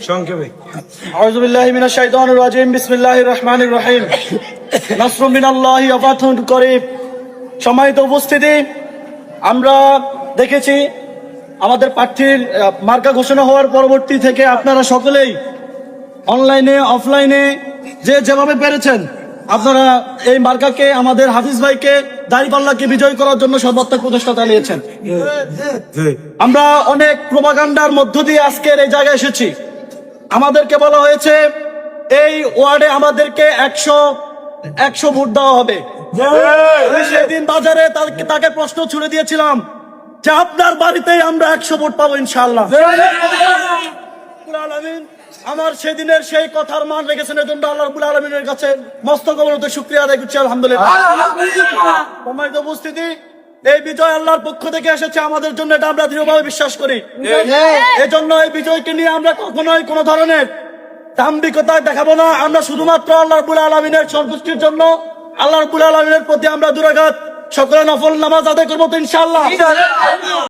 সংক্ষেপে আউযু বিল্লাহি মিনাশ শাইতানির রাজিম বিসমিল্লাহির রহমানির রহিম নাসরুম মিনাল্লাহি ওয়া ফাতহুন করিব। সম্মানিত উপস্থিতি, আমরা দেখেছি আমাদের প্রার্থীর মার্কা ঘোষণা হওয়ার পরবর্তী থেকে আপনারা সকলেই অনলাইনে অফলাইনে যেভাবে পেরেছেন আপনারা এই মার্কাকে, আমাদের হাফিজ ভাইকে, দাঁড়িপাল্লাকে বিজয় করার জন্য সর্বাত্মক প্রচেষ্টা চালিয়েছেন। আমরা অনেক প্রোপাগান্ডার মধ্য দিয়ে আজকের এই জায়গায় এসেছি। আমাদেরকে বলা হয়েছে এই ওয়ার্ডে আমাদেরকে 100 ভোট দেওয়া হবে। সেদিন বাজারে তাকে প্রশ্ন ছুড়ে দিয়েছিলাম যে আপনার বাড়িতেই আমরা 100 ভোট পাবো ইনশাআল্লাহ। আমার সেদিনের সেই কথার মান রেখেছেন, এজন্য আল্লাহ রাব্বুল আলামিনের কাছে মস্তক অবনত শুকরিয়া আদায় করছি আলহামদুলিল্লাহ। সম্মানিত উপস্থিতি, এই বিজয় আল্লাহর পক্ষ থেকে এসেছে আমাদের জন্য, এটা আমরা দৃঢ়ভাবে বিশ্বাস করি। এজন্য এই বিজয়কে নিয়ে আমরা কখনোই কোনো ধরনের দাম্ভিকতা দেখাবো না। আমরা শুধুমাত্র আল্লাহ রাব্বুল আলামিনের সন্তুষ্টির জন্য, আল্লাহ রাব্বুল আলামিনের প্রতি আমরা দুরাকাত সকলে নফল নামাজ আদায় করবো তো ইনশাআল্লাহ।